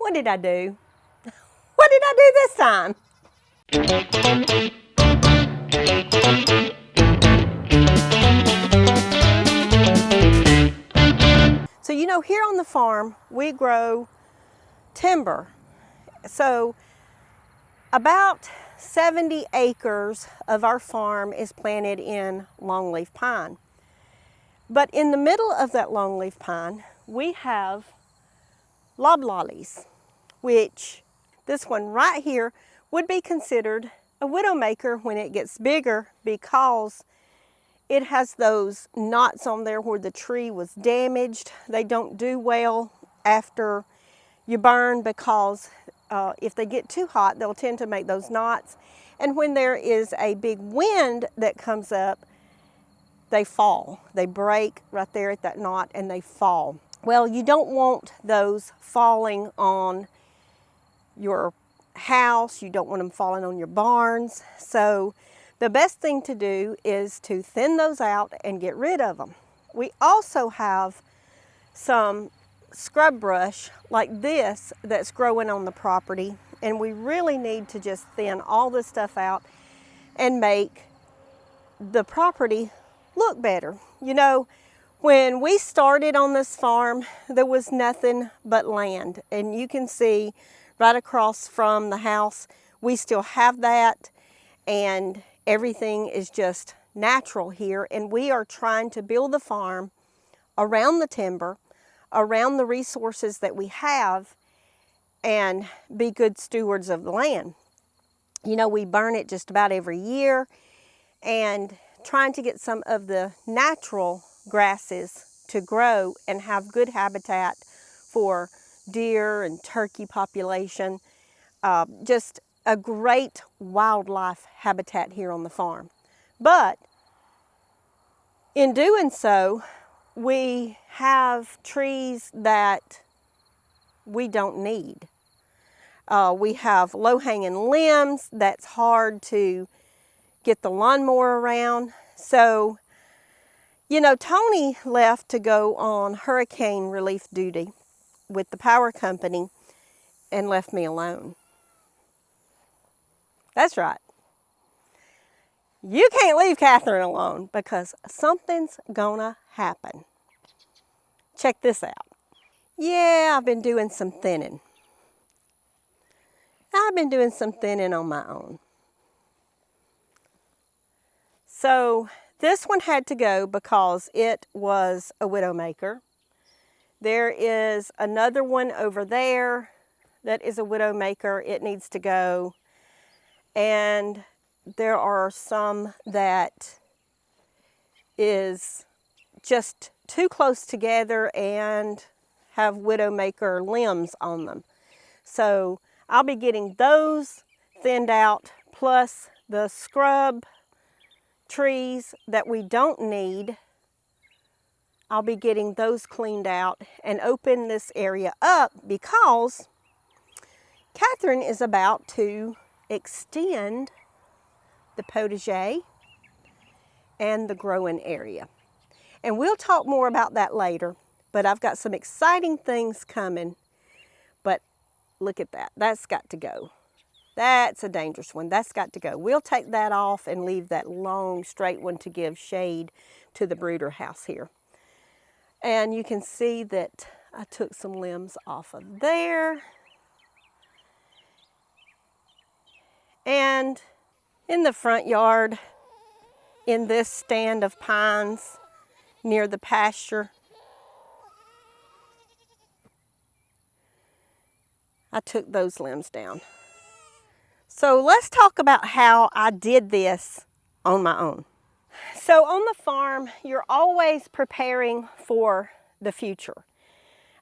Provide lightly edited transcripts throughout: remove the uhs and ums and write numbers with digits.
What did I do? What did I do this time? So you know, here on the farm, we grow timber. So about 70 acres of our farm is planted in longleaf pine. But in the middle of that longleaf pine, we have loblollies, which this one right here would be considered a widowmaker when it gets bigger because it has those knots on there where the tree was damaged. They don't do well after you burn because if they get too hot, they'll tend to make those knots. And when there is a big wind that comes up, they fall. They break right there at that knot and they fall. Well, you don't want those falling on your house. You don't want them falling on your barns. So the best thing to do is to thin those out and get rid of them. We also have some scrub brush like this that's growing on the property, and we really need to just thin all this stuff out and make the property look better. You know, when we started on this farm, there was nothing but land, and you can see right across from the house, we still have that, and everything is just natural here, and we are trying to build the farm around the timber, around the resources that we have, and be good stewards of the land. You know, we burn it just about every year, and trying to get some of the natural grasses to grow and have good habitat for deer and turkey population. Just a great wildlife habitat here on the farm. But in doing so, we have trees that we don't need. We have low-hanging limbs that's hard to get the lawnmower around. So, you know, Tony left to go on hurricane relief duty with the power company and left me alone. That's right. You can't leave Catherine alone because something's gonna happen. Check this out. Yeah, I've been doing some thinning. I've been doing some thinning on my own. So this one had to go because it was a widowmaker. There is another one over there that is a widowmaker. It needs to go. And there are some that is just too close together and have widowmaker limbs on them. So I'll be getting those thinned out, plus the scrub trees that we don't need. I'll be getting those cleaned out and open this area up because Catherine is about to extend the potager and the growing area. And we'll talk more about that later, but I've got some exciting things coming. But look at that, that's got to go. That's a dangerous one, that's got to go. We'll take that off and leave that long straight one to give shade to the brooder house here. And you can see that I took some limbs off of there. And in the front yard, in this stand of pines near the pasture, I took those limbs down. So let's talk about how I did this on my own. So on the farm, you're always preparing for the future.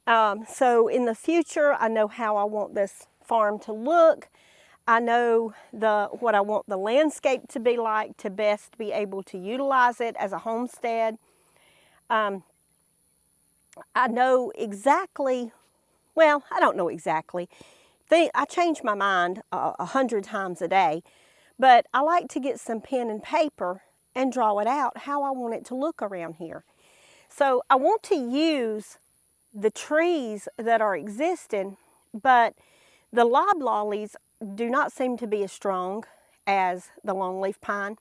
So in the future, I know how I want this farm to look. I know what I want the landscape to be like to best be able to utilize it as a homestead. I know exactly, well, I don't know exactly. I change my mind 100 times a day, but I like to get some pen and paper and draw it out how I want it to look around here. So I want to use the trees that are existing But the loblollies do not seem to be as strong as the longleaf pine.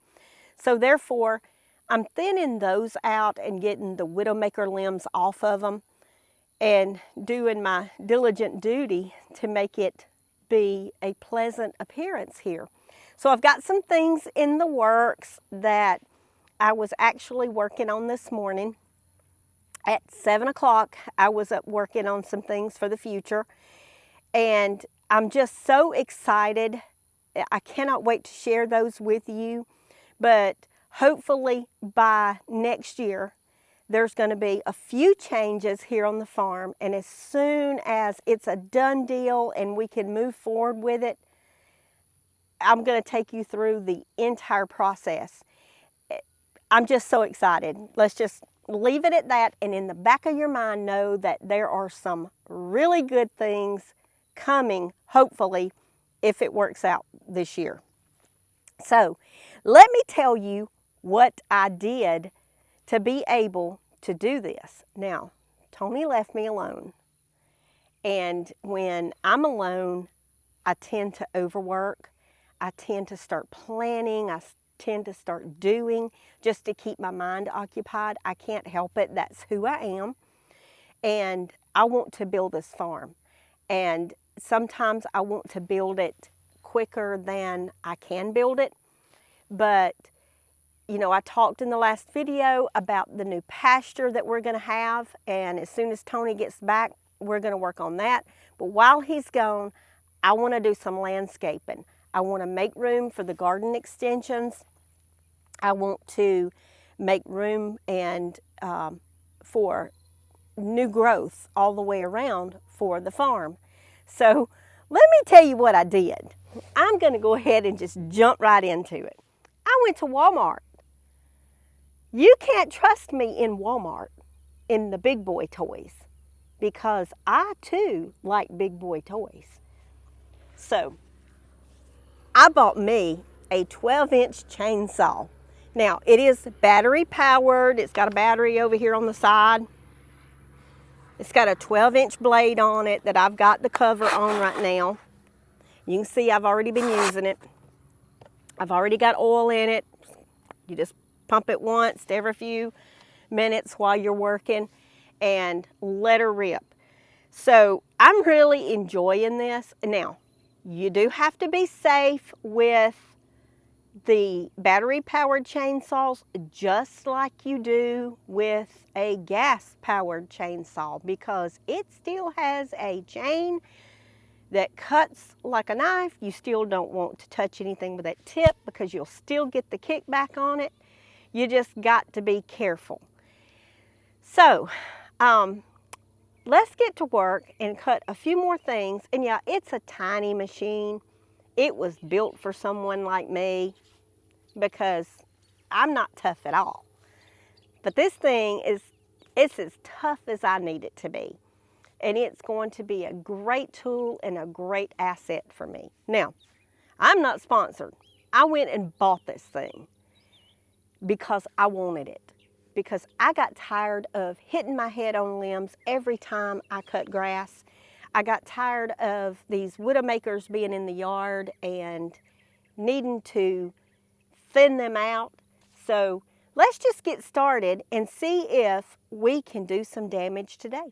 So therefore, I'm thinning those out and getting the widowmaker limbs off of them and doing my diligent duty to make it be a pleasant appearance here. So I've got some things in the works that I was actually working on this morning. At 7 o'clock, I was up working on some things for the future. And I'm just so excited. I cannot wait to share those with you. But hopefully by next year, there's going to be a few changes here on the farm. And as soon as it's a done deal and we can move forward with it, I'm going to take you through the entire process. I'm just so excited. Let's just leave it at that. And in the back of your mind, know that there are some really good things coming, hopefully, if it works out this year. So let me tell you what I did to be able to do this. Now, Tony left me alone. And when I'm alone, I tend to overwork. I tend to start planning. I tend to start doing just to keep my mind occupied. I can't help it. That's who I am. And I want to build this farm. And sometimes I want to build it quicker than I can build it. But, you know, I talked in the last video about the new pasture that we're going to have. And as soon as Tony gets back, we're going to work on that. But while he's gone, I want to do some landscaping. I want to make room for the garden extensions. I want to make room and for new growth all the way around for the farm. So let me tell you what I did. I'm going to go ahead and just jump right into it. I went to Walmart. You can't trust me in Walmart in the big boy toys because I too like big boy toys. So I bought me a 12-inch chainsaw. Now, it is battery powered. It's got a battery over here on the side. It's got a 12-inch blade on it that I've got the cover on right now. You can see I've already been using it. I've already got oil in it. You just pump it once every few minutes while you're working and let her rip. So I'm really enjoying this. Now, you do have to be safe with the battery-powered chainsaws just like you do with a gas-powered chainsaw because it still has a chain that cuts like a knife. You still don't want to touch anything with that tip because you'll still get the kickback on it. You just got to be careful. So, let's get to work and cut a few more things. And yeah, it's a tiny machine. It was built for someone like me because I'm not tough at all. But this thing it's as tough as I need it to be. And it's going to be a great tool and a great asset for me. Now, I'm not sponsored. I went and bought this thing because I wanted it. Because I got tired of hitting my head on limbs every time I cut grass. I got tired of these widowmakers being in the yard and needing to thin them out. So let's just get started and see if we can do some damage today.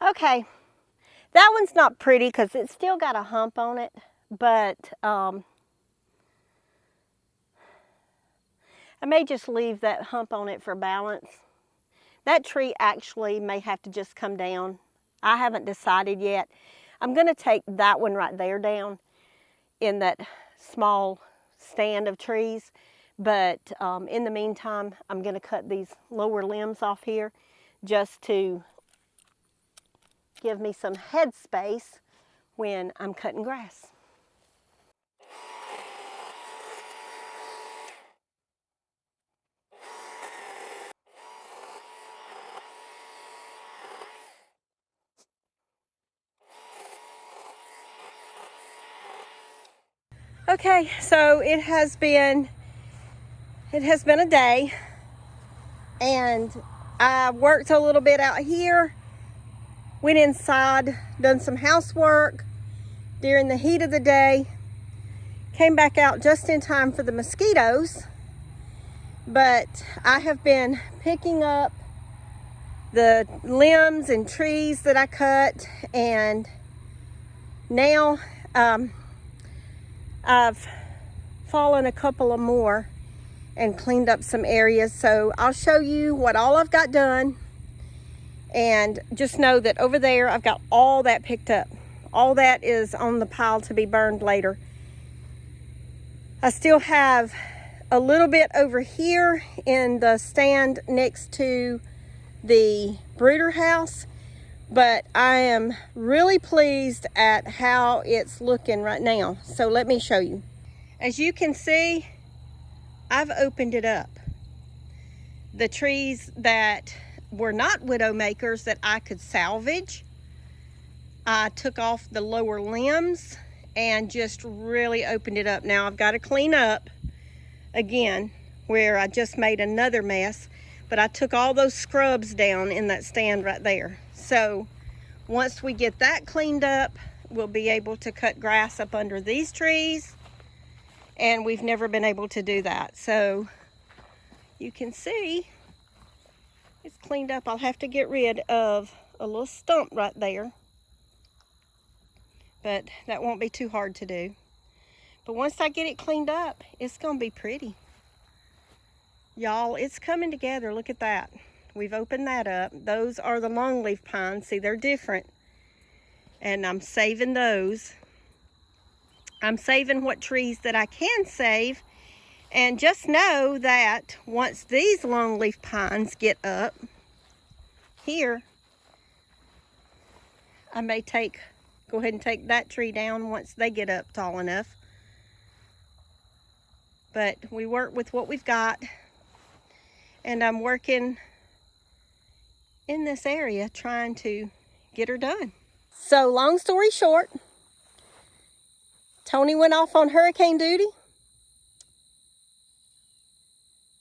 Okay, that one's not pretty because it's still got a hump on it, but I may just leave that hump on it for balance. That tree actually may have to just come down. I haven't decided yet. I'm going to take that one right there down in that small stand of trees. But in the meantime, I'm going to cut these lower limbs off here just to give me some head space when I'm cutting grass. Okay, so it has been a day, and I worked a little bit out here, went inside, done some housework during the heat of the day, came back out just in time for the mosquitoes. But I have been picking up the limbs and trees that I cut, and now I've fallen a couple of more and cleaned up some areas. So I'll show you what all I've got done, and just know that over there I've got all that picked up. All that is on the pile to be burned later. I still have a little bit over here in the stand next to the brooder house, but I am really pleased at how it's looking right now. So let me show you. As you can see, I've opened it up. The trees that were not widow makers that I could salvage, I took off the lower limbs and just really opened it up. Now I've got to clean up again where I just made another mess, but I took all those scrubs down in that stand right there. So once we get that cleaned up, we'll be able to cut grass up under these trees, and we've never been able to do that. So you can see it's cleaned up. I'll have to get rid of a little stump right there, but that won't be too hard to do. But once I get it cleaned up, it's gonna be pretty. Y'all, it's coming together. Look at that. We've opened that up. Those are the longleaf pines. See, they're different. And I'm saving those. I'm saving what trees that I can save. And just know that once these longleaf pines get up here, I may go ahead and take that tree down once they get up tall enough. But we work with what we've got. And I'm working in this area trying to get her done. So long story short, Tony went off on hurricane duty.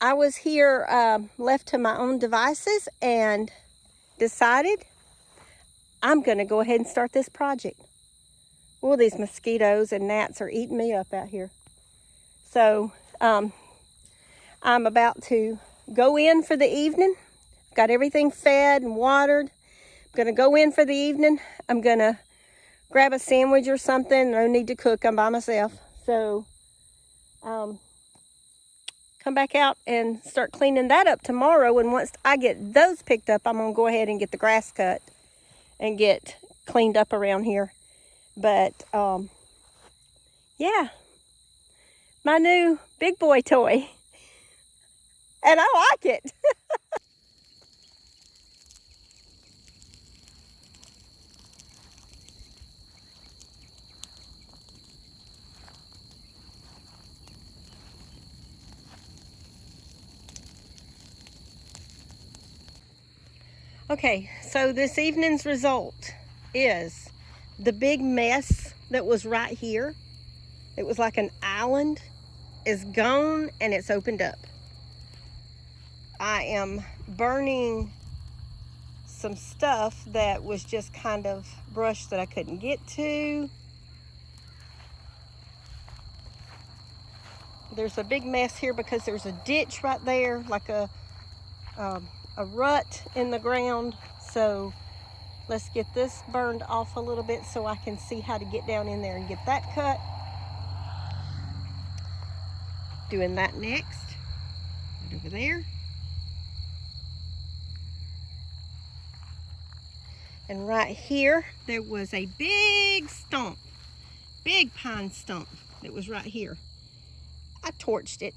I was here left to my own devices and decided I'm going to go ahead and start this project. Well, these mosquitoes and gnats are eating me up out here. So I'm about to go in for the evening. Got everything fed and watered. I'm going to go in for the evening. I'm going to grab a sandwich or something. No need to cook. I'm by myself. So come back out and start cleaning that up tomorrow. And once I get those picked up, I'm going to go ahead and get the grass cut and get cleaned up around here. But yeah, my new big boy toy. And I like it. Okay, so this evening's result is the big mess that was right here. It was like an island, is gone and it's opened up. I am burning some stuff that was just kind of brush that I couldn't get to. There's a big mess here because there's a ditch right there, like a rut in the ground. So let's get this burned off a little bit so I can see how to get down in there and get that cut. Doing that next, right over there. And right here, there was a big stump, big pine stump that was right here. I torched it.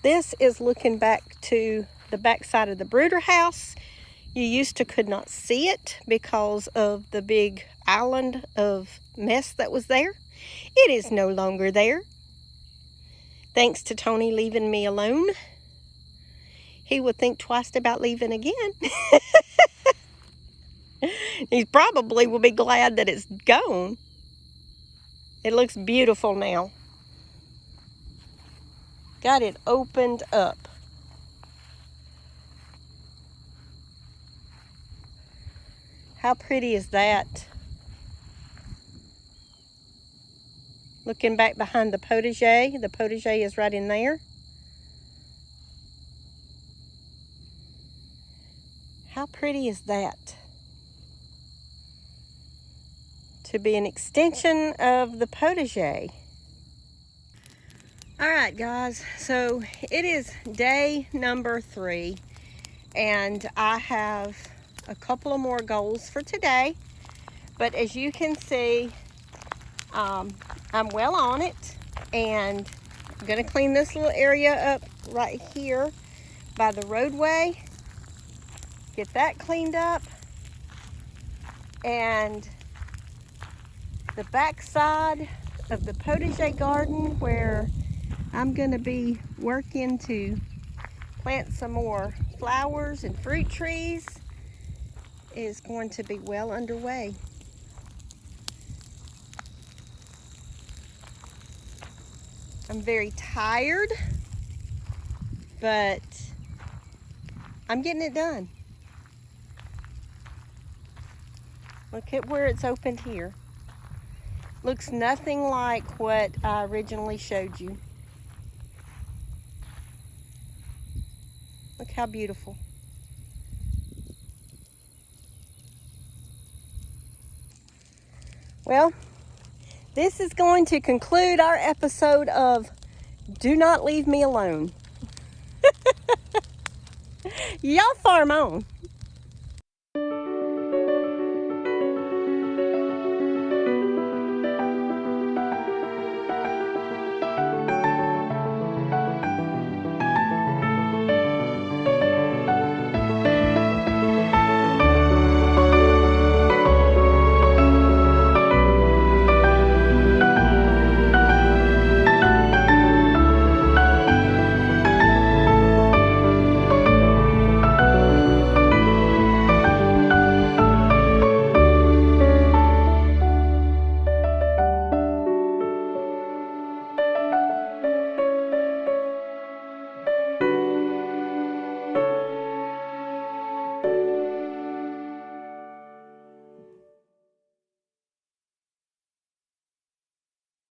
This is looking back to the back side of the brooder house. You used to could not see it because of the big island of mess that was there. It is no longer there. Thanks to Tony leaving me alone. He would think twice about leaving again. He probably will be glad that it's gone. It looks beautiful now. Got it opened up. How pretty is that? Looking back behind the potager is right in there. How pretty is that? To be an extension of the potager. All right, guys, so it is day number 3, and I have a couple of more goals for today, but as you can see, I'm well on it, and I'm gonna clean this little area up right here by the roadway, get that cleaned up, and the back side of the potager garden where I'm gonna be working to plant some more flowers and fruit trees is going to be well underway. I'm very tired, but I'm getting it done. Look at where it's opened here. Looks nothing like what I originally showed you. Look how beautiful. Well, this is going to conclude our episode of Do Not Leave Me Alone. Y'all farm on.